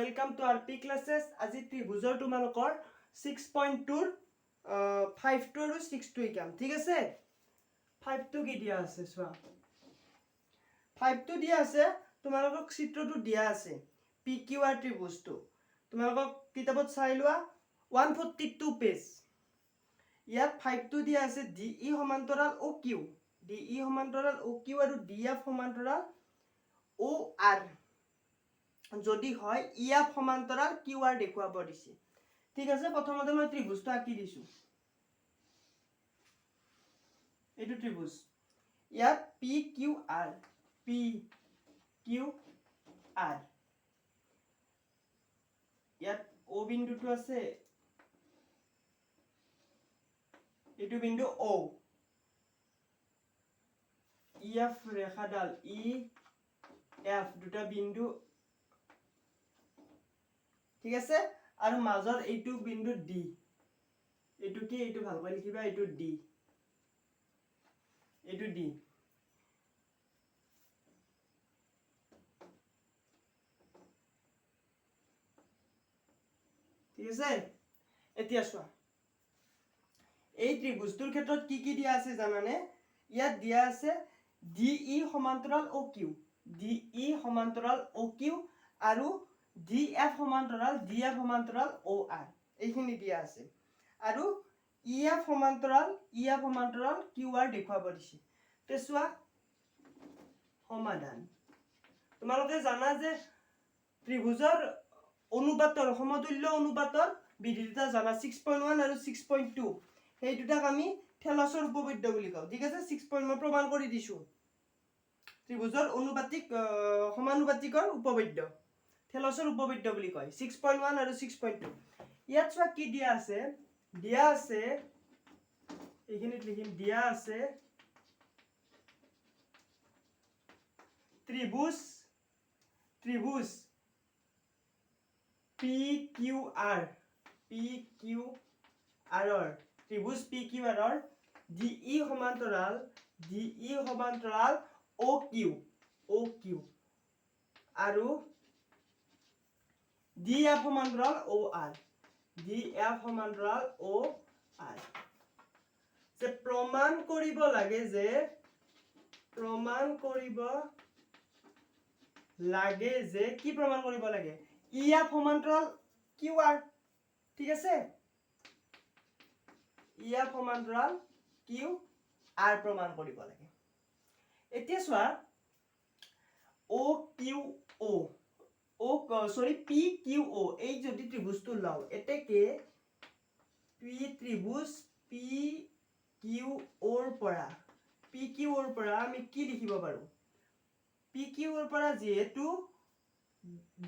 Welcome to our P classes. আজি ত্ৰিভুজৰ তোমালোকৰ 6.2 5 আৰু 6 একাম ঠিক আছে 5 কি দিয়া আছে চোৱা 5 দিয়া আছে তোমালোকক চিত্ৰটো দিয়া আছে PQR ত্ৰিভুজটো তোমালোকক কিতাপত চাই লোৱা 142 পেজ ইয়াত 5 দিয়া আছে DE সমান্তৰাল OQ DE সমান্তৰাল OQ আৰু DF সমান্তৰাল OR যদি হয় EF সমান্তৰাল QR দেখুৱাব দিছে ঠিক আছে প্ৰথমতে মই ত্ৰিভুজটো আঁকি দিছো এটো ত্ৰিভুজ ইয়াত PQR ইয়াত O বিন্দুটো আছে এটো বিন্দু O EF ৰেখাডাল EF দুটা বিন্দু ঠিক আছে আৰু মাজৰ এইটো বিন্দু D এইটো কি এইটো ভালকৈ লিখিবা এইটো D এইটো D ঠিক আছে এতিয়া চোৱা এই ত্ৰিভুজটোৰ ক্ষেত্ৰত কি দিয়া আছে জানানে ইয়াত দিয়া আছে DE সমান্তৰাল OQ DE সমান্তৰাল OQ আৰু DF সমান্তৰাল OR এইখিনি দিয়া আছে আৰু EF সমান্তৰাল QR দেখুৱাব দিছে তে চোৱা সমাধান তোমালোকে জানা যে ত্ৰিভুজৰ অনুপাতৰ সমতুল্য অনুপাতৰ বিধি দুটা জানা 6.1 আৰু 6.2 সেই দুটাক আমি থেলছৰ উপপাদ্য বুলি কওঁ ঠিক আছে 6.1 প্ৰমাণ কৰি দিছো ত্ৰিভুজৰ অনুপাতিক সমানুপাতিকৰ উপপাদ্য থেলছৰ উপপাদ্য বুলি কয় 6.1 আৰু 6.2 ইয়াত চোৱা কি দিয়া আছে এইখিনিত লিখিম দিয়া আছে ত্ৰিভুজ PQR ত্ৰিভুজ PQR ৰ DE সমান্তৰাল OQ আৰু DF সমান্তৰাল OR যে প্ৰমাণ কৰিব লাগে যে কি প্ৰমাণ কৰিব লাগে EF সমান্তৰাল QR ঠিক আছে EF সমান্তৰাল QR প্ৰমাণ কৰিব লাগে এতিয়া চোৱা PQO এই যদি ত্ৰিভুজটো লও এতেকে ত্ৰিভুজ PQOৰ পৰা আমি কি লিখিব পাৰো PQOৰ পৰা যেহেতু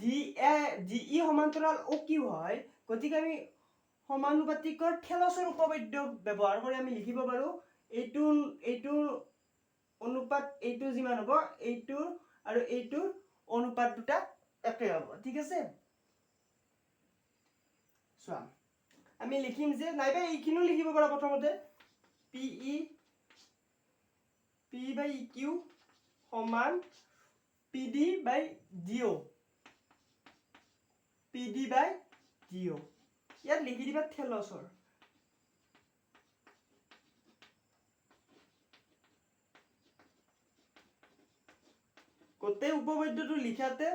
DE সমান্তৰাল OQ হয় গতিকে আমি সমানুপাতিকৰ থেলছৰ উপপাদ্য ব্যৱহাৰ কৰি আমি লিখিব পাৰো এইটো অনুপাত এইটো যিমান হ'ব এইটো আৰু এইটো অনুপাত দুটা একে হ'ব ঠিক আছে চোৱা আমি লিখিম যে নাইবা এইখিনিও লিখিব পাৰা প্ৰথমতে P/EQ সমান PD/DO ইয়াত লিখি দিবা থেলছৰ গোটেই উপপাদ্যটো লিখাতে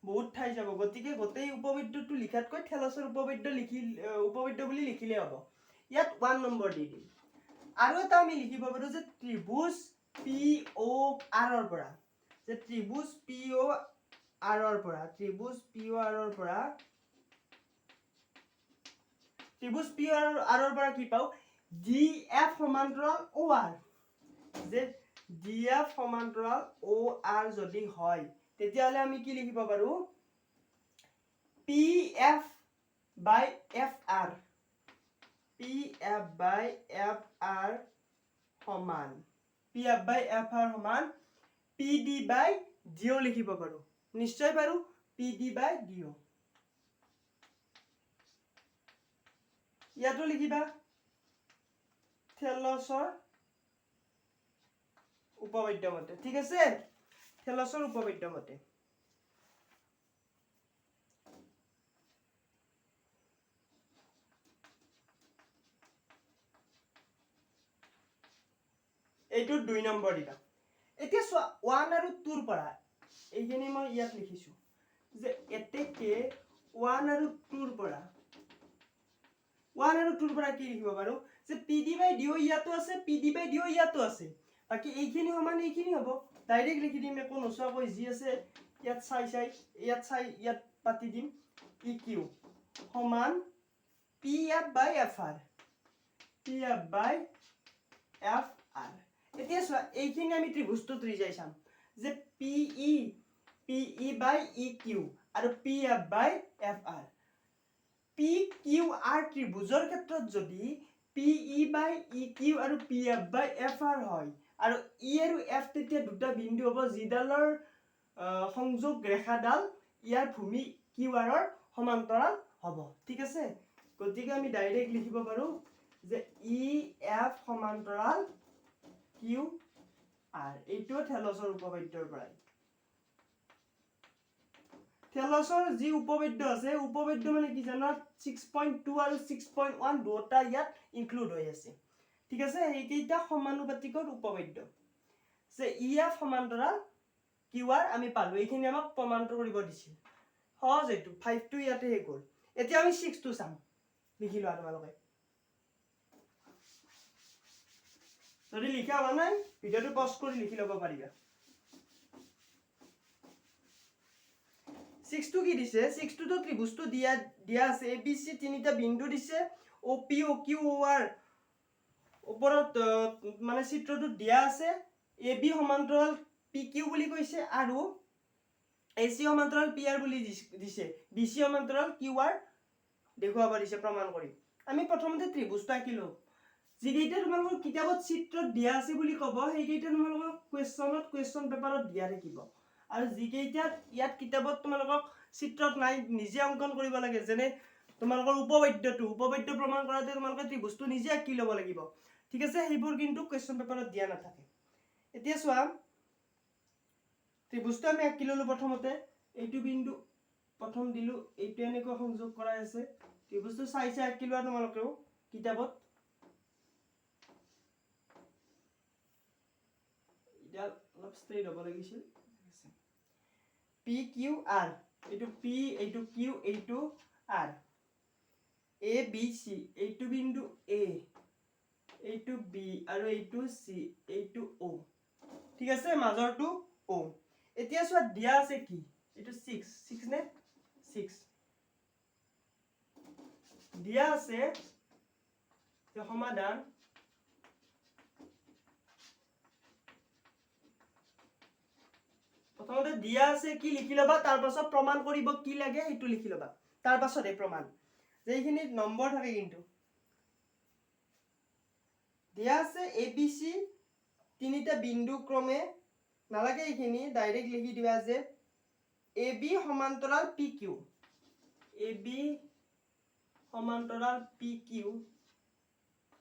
বহুত ঠাই যাব গতিকে গোটেই উপপাদ্যটো লিখাতকৈ থেলছৰ উপপাদ্য বুলি লিখিলে হ'ব ইয়াত 1 নম্বৰ দি দিম আৰু এটা আমি লিখিব পাৰো যে ত্ৰিভুজ POR ৰ পৰা কি পাও DF সমান্তৰাল OR যে DF সমান্তৰাল OR যদি হয় তেতিয়াহলে আমি কি লিখিব পাৰো PF/FR সমান PD/DO লিখিব পাৰো নিশ্চয় পাৰো PD/DO ইয়াতো লিখিবা থেলছৰ উপপাদ্য মতে ঠিক আছে থেলছৰ উপপাদ্য মতে এইটো 2 নম্বৰ দিবা এতিয়া চোৱা 1 আৰু 2 ৰ পৰা এইখিনি মই ইয়াত লিখিছো যে এতেকে 1 আৰু 2 ৰ পৰা 1 আৰু 2 ৰ পৰা কি লিখিব পাৰো যে PD/DO ইয়াতো আছে PD/DO ইয়াতো আছে বাকি এইখিনি সমান এইখিনি হ'ব ডাইৰেক্ট লিখি দিম একো নচোৱাকৈ যি আছে ইয়াত চাই ইয়াত পাতি দিম EQ সমান PF/FR PF/FR এতিয়া চোৱা এইখিনি আমি ত্ৰিভুজটো ত্ৰিজাই চাম যে PE/EQ আৰু PF/FR PQR ত্ৰিভুজৰ ক্ষেত্ৰত যদি PE/EQ আৰু PF/FR হয় আৰু E আৰু F তেতিয়া দুটা বিন্দু হ'ব যিডালৰ সংযোগ ৰেখাডাল ইয়াৰ ভূমি QR ৰ সমান্তৰাল হ'ব ঠিক আছে গতিকে আমি ডাইৰেক্ট লিখিব পাৰো যে EF সমান্তৰাল QR এইটো থেলছৰ উপপাদ্যৰ পৰা থেলছৰ যি উপপাদ্য আছে উপপাদ্য মানে কি জানা 6.2 আৰু 6.1 দুটা ইয়াত ইনক্লুড হৈ আছে ঠিক আছে এইকেইটা সমানুপাতিকৰ উপপাদ্য যে EF সমান্তৰাল QR আমি পালো এইখিনি আমাক প্ৰমাণটো কৰিব দিছিল সহজ এইটো 5 টো ইয়াতে হে গল এতিয়া আমি 6 টো চাম লিখি লোৱা তোমালোকে যদি লিখা হোৱা নাই ভিডিওটো পজ কৰি লিখি ল'ব পাৰিবা 6 টো কি দিছে 6 টো ত্ৰিভুজটো দিয়া আছে ABC তিনিটা বিন্দু দিছে OP OQ OR ওপৰত মানে চিত্ৰটো দিয়া আছে AB সমান্তৰাল PQ বুলি কৈছে আৰু AC সমান্তৰাল PR বুলি দিছে BC সমান্তৰাল QR দেখুৱাব দিছে প্ৰমাণ কৰি আমি প্ৰথমতে ত্ৰিভুজটো আঁকিলো যিকেইটা তোমালোকৰ কিতাপত চিত্ৰত দিয়া আছে বুলি ক'ব সেইকেইটা তোমালোকৰ কুৱেশ্যন পেপাৰত দিয়া থাকিব আৰু যিকেইটা ইয়াত কিতাপত তোমালোকক চিত্ৰত নাই নিজে অংকন কৰিব লাগে যেনে তোমালোকৰ উপপাদ্য প্ৰমাণ কৰাতে তোমালোকে ত্ৰিভুজটো নিজে আঁকি ল'ব লাগিব ঠিক আছে সেইবোৰ কিন্তু কুৱেশ্যন পেপাৰত দিয়া নাথাকে এতিয়া চোৱা ত্ৰিভুজটো আমি আঁকি ললো প্ৰথমতে এইটো বিন্দু প্ৰথম দিলো এইটো এনেকৈ সংযোগ কৰা আছে ত্ৰিভুজটো চাই আঁকি লোৱা তোমালোকেও কিতাপত এটা অলপ ষ্ট্ৰেইট হ'ব লাগিছিল PQR এইটো P এইটো Q এইটো R ABC এইটো বিন্দু A এইটো B আৰু এইটো C এইটো O ঠিক আছে মাজৰটো O এতিয়া চোৱা দিয়া আছে কি এইটো 6 নে 6 দিয়া আছে যে সমাধান প্ৰথমতে দিয়া আছে কি লিখি লবা তাৰ পাছত প্ৰমাণ কৰিব কি লাগে সেইটো লিখি লবা তাৰ পাছতে প্ৰমাণ যেইখিনি নম্বৰ থাকে কিন্তু দিয়া আছে ABC তিনিটা বিন্দু ক্ৰমে নালাগে এইখিনি ডাইৰেক্ট লিখি দিবা যে AB সমান্তৰাল PQ AB সমান্তৰাল PQ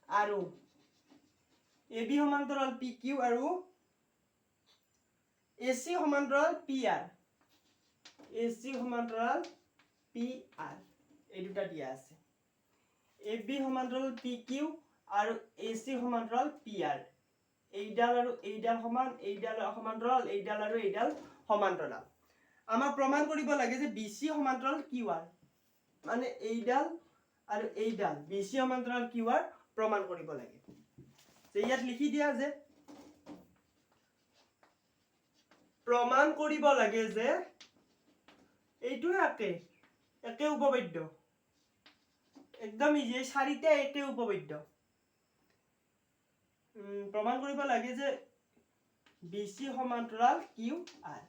আৰু AB সমান্তৰাল PQ আৰু AC সমান্তৰাল PR AC সমান্তৰাল PR এই দুটা দিয়া আছে AB সমান্তৰাল PQ আৰু AC সমান্তৰাল PR এইডাল আৰু এইডাল সমান এইডাল সমান্তৰাল এইডাল আৰু এইডাল সমান্তৰাল আমাৰ প্ৰমাণ কৰিব লাগে যে BC সমান্তৰাল QR মানে এইডাল আৰু এইডাল BC সমান্তৰাল QR প্ৰমাণ কৰিব লাগে যে ইয়াত লিখি দিয়া যে প্ৰমাণ কৰিব লাগে যে এইটো একে উপপাদ্য একদম ইজি চাৰিটা একে উপপাদ্য প্ৰমাণ কৰিব লাগে যে BC সমান্তৰাল QR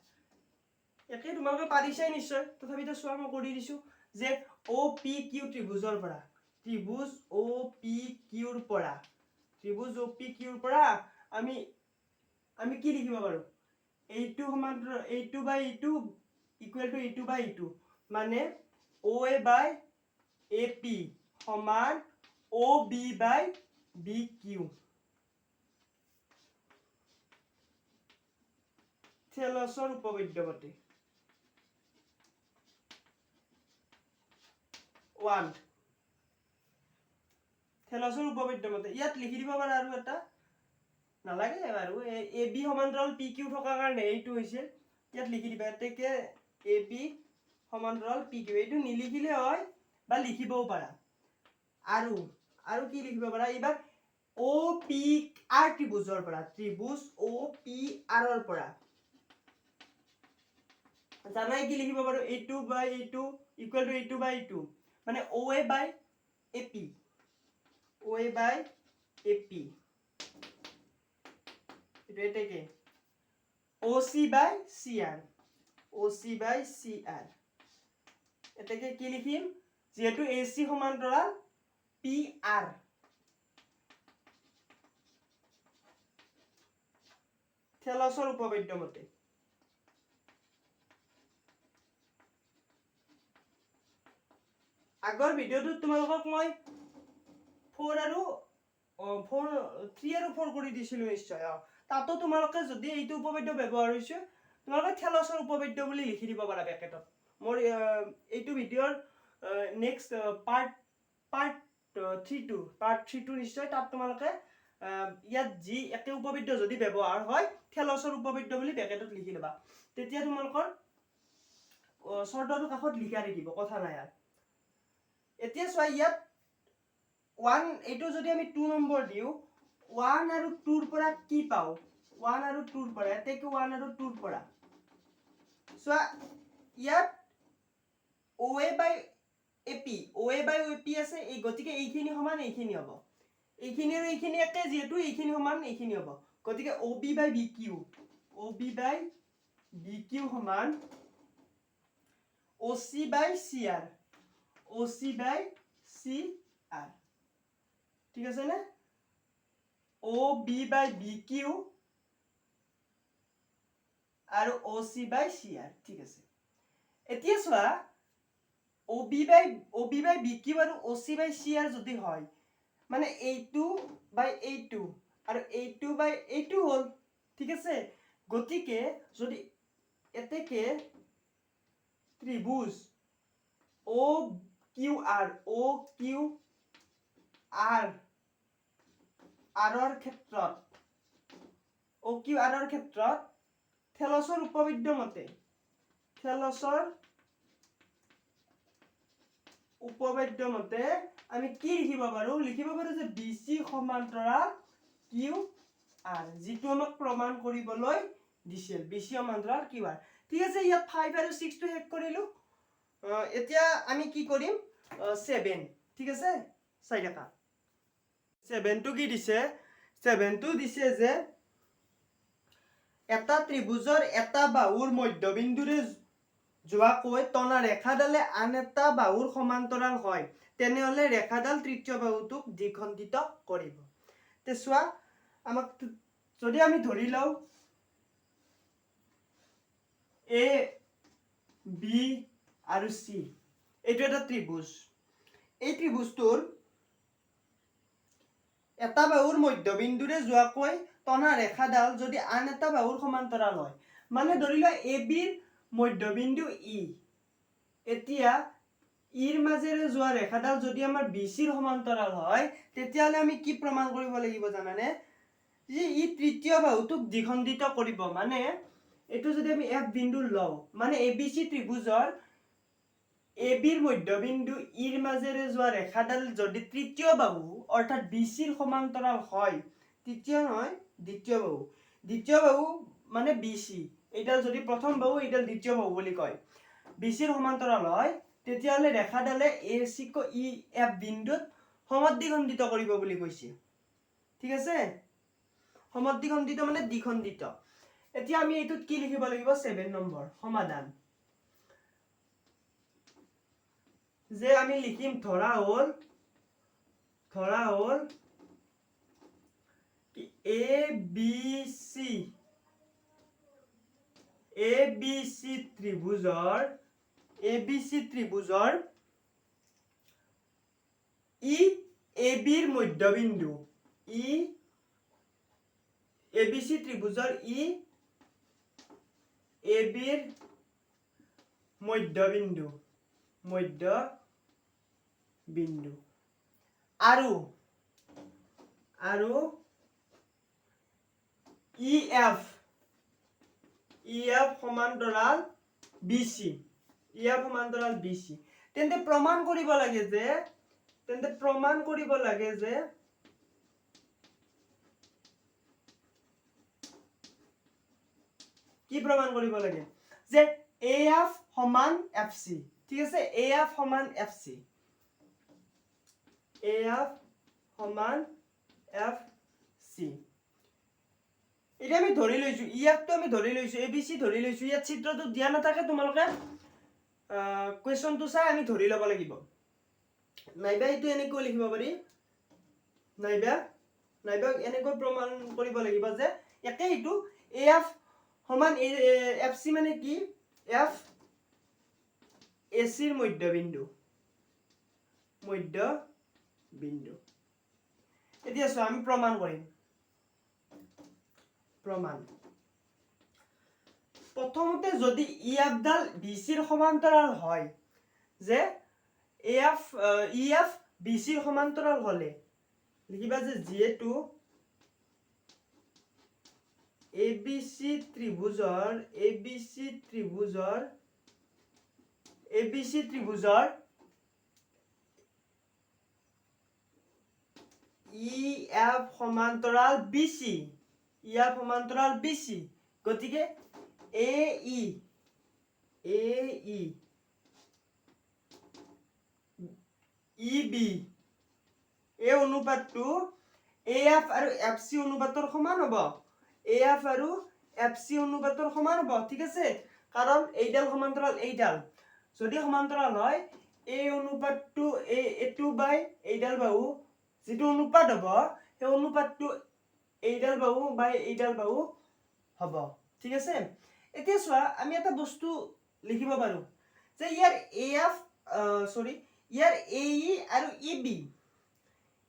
একে তোমালোকে পাৰিছাই নিশ্চয় তথাপিতো চোৱা মই কৰি দিছো যে OPQ ত্ৰিভুজৰ পৰা ত্ৰিভুজ OPQ ৰ পৰা আমি কি লিখিব পাৰো এইটো সমান্তৰাল এইটো বাই এইটো ইকুৱেল টু এইটো বাই এইটো মানে OA বাই AP সমান OB বাই BQ থেলছৰ উপপাদ্য মতে 1 থেলছৰ উপপাদ্য মতে ইয়াত লিখি দিব পাৰা আৰু এটা নালাগে বাৰু এ বি সমান্তৰাল পি কিউ থকাৰ কাৰণে এইটো হৈছিল ইয়াত লিখি দিবা এতেকে এ বি সমান্তৰাল পি কিউ এইটো নিলিখিলে হয় বা লিখিবও পাৰা আৰু কি লিখিব পাৰা এইবাৰ ও পি আৰ ত্ৰিভুজৰ পৰা ত্ৰিভুজ ও পি আৰৰ পৰা জানাই কি লিখিব পাৰো এইটো বাই এইটো ইকুৱেল টু এইটো বাই এইটো মানে ও এ বাই A P O A by A P এইটো এতেকে OC by CR OC by CR এতেকে কি লিখিম যেহেতু AC সমান্তৰাল PR থেলছৰ উপপাদ্য মতে আগৰ ভিডিওটো তোমালোকক মই 4 আৰু 3 আৰু 4 কৰি দিছিলো নিশ্চয় তাতো তোমালোকে যদি এইটো উপপাদ্য ব্যৱহাৰ হৈছে তোমালোকে থেলছৰ উপপাদ্য বুলি লিখি দিব পাৰা ব্ৰেকেটত মোৰ এইটো ভিডিওৰ নেক্সট পাৰ্ট 3 নিশ্চয় তাত তোমালোকে ইয়াত যি একে উপপাদ্য যদি ব্যৱহাৰ হয় থেলছৰ উপপাদ্য বুলি ব্ৰেকেটত লিখি লবা তেতিয়া তোমালোকৰ শৰ্টৰ কাষত লিখা থাকিব কথা নাই এতিয়া চোৱা ইয়াত 1 এইটো যদি আমি 2 নম্বৰ দিও 1 আৰু 2 ৰ পৰা কি পাও 1 আৰু 2 ৰ পৰা এতেকে 1 আৰু 2 ৰ পৰা সো ইয়াত OA বাই AP আছে এই গতিকে এইখিনি সমান এইখিনি হ'ব এইখিনি আৰু এইখিনি একে যেহেতু এইখিনি সমান এইখিনি হ'ব গতিকে OB বাই BQ সমান OC বাই CR ঠিক আছে না OB by BQ আৰু OC by CR ঠিক আছে এতিয়া চোৱা OB by BQ আৰু OC by CR যদি হয় মানে এইটো by এইটো আৰু এইটো by এইটো হল ঠিক আছে গতিকে যদি এতেকে ত্ৰিভুজ OQR আৰৰ ক্ষেত্ৰত থেলছৰ উপপাদ্য মতে আমি কি লিখিব পাৰো যে BC সমান্তৰাল QR যিটো আমাক প্ৰমাণ কৰিবলৈ দিছিল BC সমান্তৰাল QR ঠিক আছে ইয়াত 5 আৰু 6 টো হেড কৰিলো এতিয়া আমি কি কৰিম 7 ঠিক আছে চাই দেখা 7 টো কি দিছে 7 টো দিছে যে এটা ত্ৰিভুজৰ এটা বাহুৰ মধ্যবিন্দুৰে যোৱাকৈ টনা ৰেখাডালে আন এটা বাহুৰ সমান্তৰাল হয় তেনেহলে ৰেখাডাল তৃতীয় বাহুটোক দ্বিখণ্ডিত কৰিব তে চোৱা আমাক যদি আমি ধৰি লও A B আৰু C এইটো এটা ত্ৰিভুজ এই ত্ৰিভুজটোৰ এটা বাহুৰ মধ্যবিন্দুৰে যোৱাকৈ টনা ৰেখাডাল যদি আন এটা বাহুৰ সমান্তৰাল হয় মানে ধৰি লোৱা AB ৰ মধ্যবিন্দু E এতিয়া ইৰ মাজেৰে যোৱা ৰেখাডাল যদি আমাৰ BC ৰ সমান্তৰাল হয় তেতিয়ালে আমি কি প্ৰমাণ কৰিব লাগিব জানানে যে ই তৃতীয় বাহুটোক দ্বিখণ্ডিত কৰিব মানে এটো যদি আমি F বিন্দু লও মানে ABC ত্ৰিভুজৰ AB ৰ মধ্যবিন্দু ইৰ মাজেৰে যোৱা ৰেখাডাল যদি তৃতীয় বাহু অৰ্থাৎ BC ৰ সমান্তৰাল হয় তৃতীয় নহয় দ্বিতীয় বাহু মানে BC এডাল যদি প্ৰথম বাহু এডাল দ্বিতীয় বাহু বুলি কয় BC ৰ সমান্তৰাল হয় তেতিয়ালে ৰেখাডালে AC কো EF বিন্দুত সমদ্বিখণ্ডিত কৰিব বুলি কৈছে ঠিক আছে সমদ্বিখণ্ডিত মানে দ্বিখণ্ডিত এতিয়া আমি এটোত কি লিখিব লাগিব 7 নম্বৰ সমাধান যে আমি লিখিম ধৰা হল কি ABC ত্ৰিভুজৰ ই AB ৰ মধ্যবিন্দু ABC ত্ৰিভুজৰ ই AB ৰ মধ্যবিন্দু আৰু EF সমান্তৰাল BC EF সমান্তৰাল BC তেন্তে প্ৰমাণ কৰিব লাগে যে কি প্ৰমাণ কৰিব লাগে যে AF সমান FC ঠিক আছে AF সমান FC AF সমান FC এটা আমি ধৰি লৈছো ইয়াকটো আমি ধৰি লৈছো ABC ধৰি লৈছো ইয়াত চিত্ৰটো দিয়া নাথাকে তোমালোকে কোৱেশ্চনটো চাই আমি ধৰি ল'ব লাগিব নাইবা এইটো এনেকৈ লিখিব পাৰি নাইবা এনেকৈ প্ৰমাণ কৰিব লাগিব যে একে এইটো AF সমান FC মানে কি F AC ৰ মধ্যবিন্দু এতিয়া চোৱা আমি প্ৰমাণ কৰিম প্ৰথমতে যদি EF ডাল BC ৰ সমান্তৰাল হয় যে EF BC ৰ সমান্তৰাল হলে লিখিবা যে যেহেতু ABC ত্ৰিভুজৰ EF সমান্তৰাল BC গতিকে AE EB এই অনুপাতটো AF আৰু FC অনুপাতৰ সমান হ'ব AF আৰু FC অনুপাতৰ সমান হ'ব ঠিক আছে কাৰণ এইডাল সমান্তৰাল এইডাল যদি সমান্তৰাল হয় এই অনুপাতটো এটো বাই এইডাল বাহু যেটো অনুপাত হ'ব সেই অনুপাতটো এইডাল বাহু বাই এইডাল বাহু হ'ব ঠিক আছে এতিয়া চোৱা আমি এটা বস্তু লিখিব পাৰো যে ইয়াৰ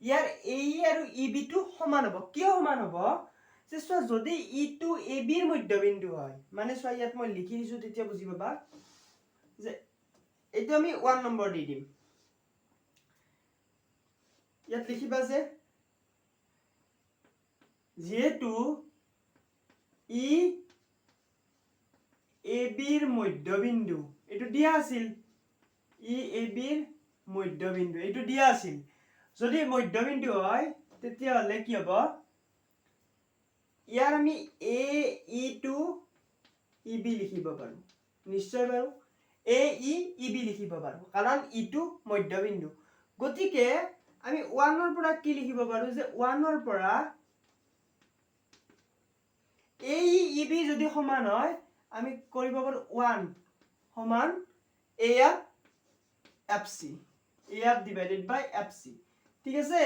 ইয়াৰ AE আৰু EB টো সমান হ'ব কিয় সমান হ'ব যে চোৱা যদি E টো AB ৰ মধ্যবিন্দু হয় মানে চোৱা ইয়াত মই লিখি দিছো তেতিয়া বুজি পাবা যে এইটো আমি 1 নম্বৰ দি দিম ইয়াত লিখিবা যে যেহেতু E AB ৰ মধ্যবিন্দু এটো দিয়া আছিল E AB ৰ মধ্যবিন্দু এটো দিয়া আছিল যদি মধ্যবিন্দু হয় তেতিয়া হলে কি হ'ব ইয়াৰ আমি AE to EB লিখিব পাৰো নিশ্চয় বাৰু AE EB লিখিব পাৰো কাৰণ E টো মধ্যবিন্দু গতিকে আমি 1 ৰ পৰা কি লিখিব পাৰো যে 1 ৰ পৰা AE EB যদি সমান হয় আমি কৰিব পাৰো 1 সমান AF FC AF divided by FC ঠিক আছে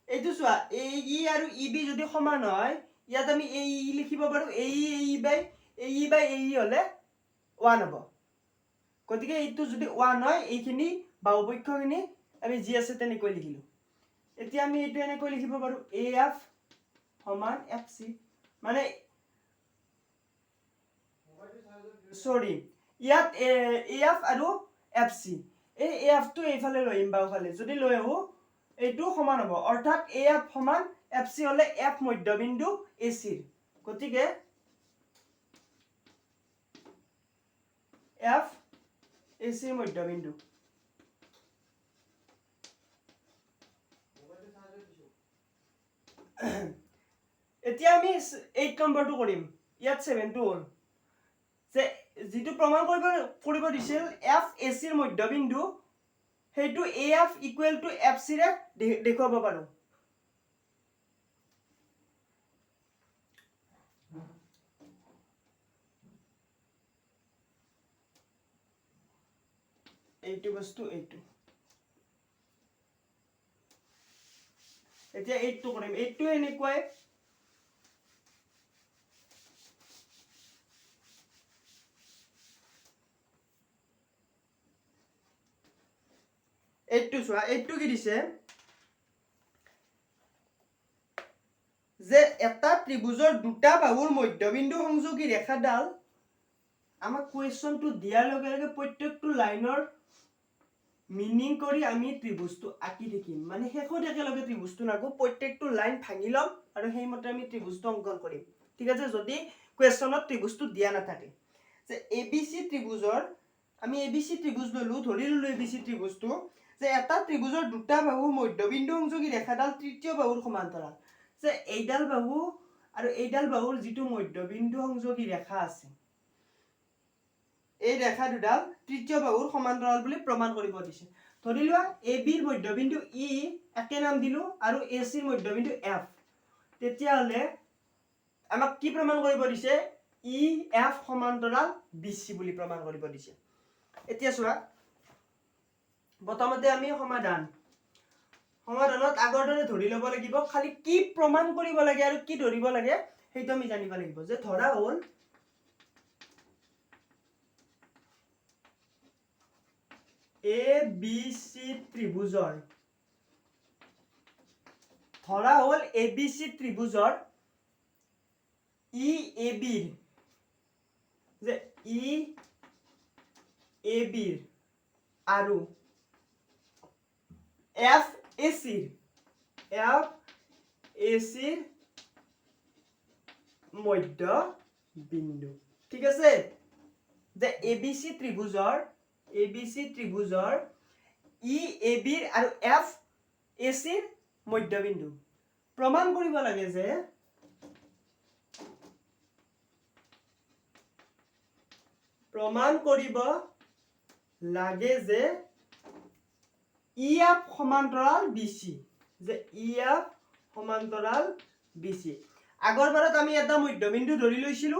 এইটো চোৱা AE আৰু EB যদি সমান হয় ইয়াত আমি AE লিখিব পাৰো AE by AE হলে 1 হ'ব গতিকে এইটো যদি 1 হয় এইখিনি বাহুপক্ষখিনি আমি যি আছে তেনেকৈ লিখিলো এতিয়া আমি এইটো এনেকৈ লিখিব পাৰো AF সমান FC মানে ইয়াত AF আৰু FC এই AF টো এইফালে লইম বাহুফালে যদি লৈ আহো এইটো সমান হ'ব অৰ্থাৎ AF সমান FC হলে F মধ্যবিন্দু AC গতিকে F AC মধ্যবিন্দু এতিয়া আমি 8 নম্বৰটো কৰিম ইয়াত 7 টো হ'ল যে যেটো প্ৰমাণ কৰিব দিছিল F AC ৰ মধ্যবিন্দু হেতু AF equal to FC ৰে দেখুৱাব পাৰো এইটো বস্তু এইটো এতিয়া 8 টো কৰিম 8 টো এনেকৈ এইটো চোৱা এইটো কি দিছে যে এটা ত্ৰিভুজৰ দুটা বাহুৰ মধ্যবিন্দু সংযোগী ৰেখাডাল আমাক কোৱেশ্চনটো দিয়াৰ লগে লগে প্ৰত্যেকটো লাইনৰ মিনিং কৰি আমি ত্ৰিভুজটো আঁকি দেখিম মানে শেষত একেলগে ত্ৰিভুজটো নাকো প্ৰত্যেকটো লাইন ভাঙি লম আৰু সেইমতে আমি ত্ৰিভুজটো অংকন কৰিম ঠিক আছে যদি কোৱেশ্যনত ত্ৰিভুজটো দিয়া নাথাকে যে ABC ত্ৰিভুজৰ আমি ABC ত্ৰিভুজ ললো ধৰি ললো ABC ত্ৰিভুজটো যে এটা ত্ৰিভুজৰ দুটা বাহু মধ্যবিন্দু সংযোগী ৰেখাডাল তৃতীয় বাহুৰ সমান্তৰাল যে এইডাল বাহু আৰু এইডাল বাহুৰ যিটো মধ্যবিন্দু সংযোগী ৰেখা আছে এই ৰেখা দুডাল তৃতীয় বাহুৰ সমান্তৰাল বুলি প্ৰমাণ কৰিব দিছে ধৰি লোৱা AB ৰ মধ্যবিন্দু E একে নাম দিলো আৰু AC ৰ মধ্যবিন্দু F তেতিয়া হলে আমাক কি প্ৰমাণ কৰিব দিছে EF সমান্তৰাল BC বুলি প্ৰমাণ কৰিব দিছে এতিয়া চোৱা প্ৰথমতে আমি সমাধানত আগৰ দৰে ধৰি ল'ব লাগিব খালি কি প্ৰমাণ কৰিব লাগে আৰু কি ধৰিব লাগে সেইটো আমি জানিব লাগিব যে ধৰা হ'ল ABC ত্ৰিভুজৰ EAB যে EAB আৰু FAC মধ্যবিন্দু ঠিক আছে যে ABC ত্ৰিভুজৰ EAB আৰু FAC মধ্যবিন্দু প্ৰমাণ কৰিব লাগে যে EF সমান্তৰাল BC যে EF সমান্তৰাল BC আগৰবাৰত আমি এটা মধ্যবিন্দু ধৰি লৈছিলো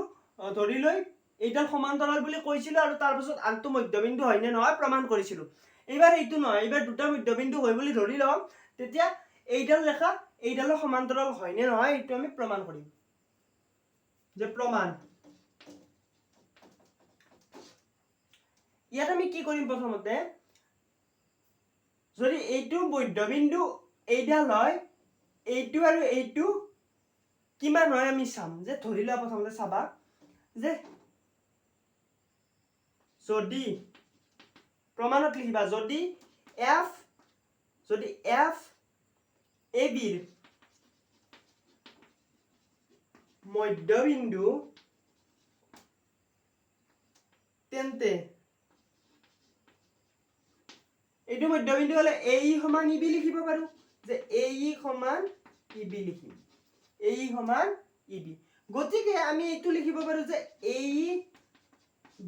ধৰি লৈ এইডাল সমান্তৰাল বুলি কৈছিলো আৰু তাৰ পিছত আনটো মধ্যবিন্দু হয় নে নহয় প্ৰমাণ কৰিছিলো এইবাৰ এইটো নহয় এইবাৰ দুটা মধ্যবিন্দু হয় বুলি ধৰি লম তেতিয়া এইডাল ৰেখা এইডালৰ সমান্তৰাল হয় নে নহয় এইটো আমি প্ৰমাণ কৰিম যে প্ৰমাণ ইয়াত আমি কি কৰিম প্ৰথমতে যদি এইটো মধ্যবিন্দু এইডাল হয় এইটো আৰু এইটো কিমান হয় আমি চাম যে ধৰি লোৱা প্ৰথমতে চাবা যে যদি প্ৰমাণত লিখিবা যদি FAB ৰ মধ্যবিন্দু তেন্তে এইটো মধ্যবিন্দু হলে AE সমান EB লিখিব পাৰো যে AE সমান EB লিখিম AE সমান EB গতিকে আমি এইটো লিখিব পাৰো যে AE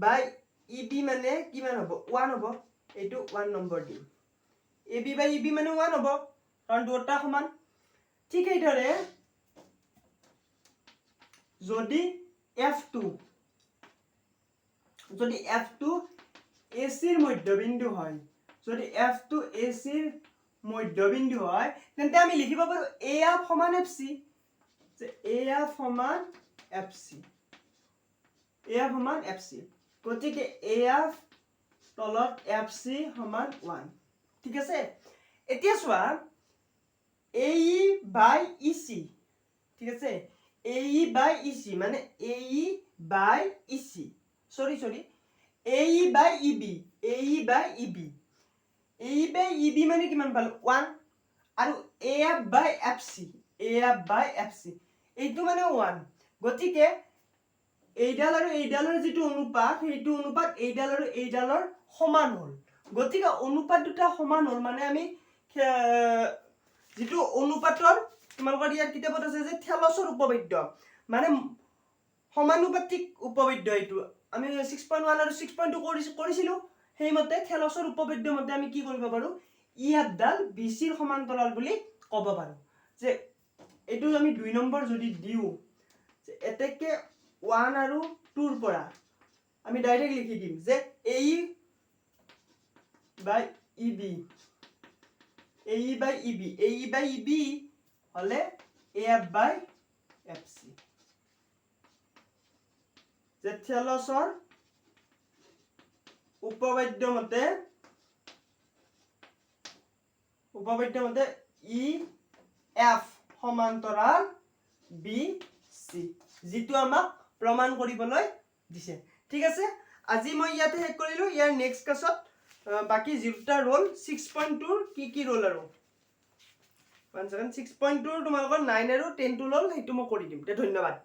বাই EB মানে কিমান হ'ব 1 হ'ব এইটো 1 নম্বৰ দিম AB বাই EB মানে 1 হ'ব কাৰণ দুটা সমান ঠিক এইদৰে যদি F2 AC ৰ মধ্যবিন্দু হয় যদি F2 AC ৰ মধ্যবিন্দু হয় তেন্তে আমি লিখিব পাৰো AF সমান FC যে AF সমান FC গতিকে AF তলত FC সমান 1 ঠিক আছে এতিয়া চোৱা AE বাই EC ঠিক আছে AE বাই EC মানে AE বাই EC সরি AE বাই EB AE বাই EB মানে কিমান পালো 1 আৰু AF বাই FC এইটো মানে 1 গতিকে এইডাল আৰু এইডালৰ যিটো অনুপাত সেইটো অনুপাত এইডাল আৰু এইডালৰ সমান হ'ল গতিকে অনুপাত দুটা সমান হ'ল মানে আমি যিটো অনুপাতৰ তোমালোকৰ ইয়াত কিতাপত আছে যে থেলছৰ উপপাদ্য মানে সমানুপাতিক উপপাদ্য এইটো আমি 6.1 আৰু 6.2 কৰিছিলো সেইমতে থেলছৰ উপপাদ্য মতে আমি কি কৰিব পাৰো EF ডাল BC ৰ সমান্তৰাল বুলি ক'ব পাৰো যে এইটো আমি 2 নম্বৰ যদি দিও যে এতেকে 1 আৰু 2 ৰ পৰা আমি ডাইৰেক্ট লিখি দিম যে AE বাই EB হলে AF বাই FC যে থেলছৰ উপপাদ্য মতে EF সমান্তৰাল BC যেটো আমাক প্ৰমাণ কৰিবলৈ দিছে ঠিক আছে আজি মই ইয়াতে শেষ কৰিলো ইয়াৰ নেক্সট ক্লাছত বাকি জিটা ৰোল 6.2 কি ৰোল আৰু 1 সেকেন্ড 6.2 তোমালোকৰ 9 আৰু 10 টো ৰোল হেতু মই কৰি দিম তে ধন্যবাদ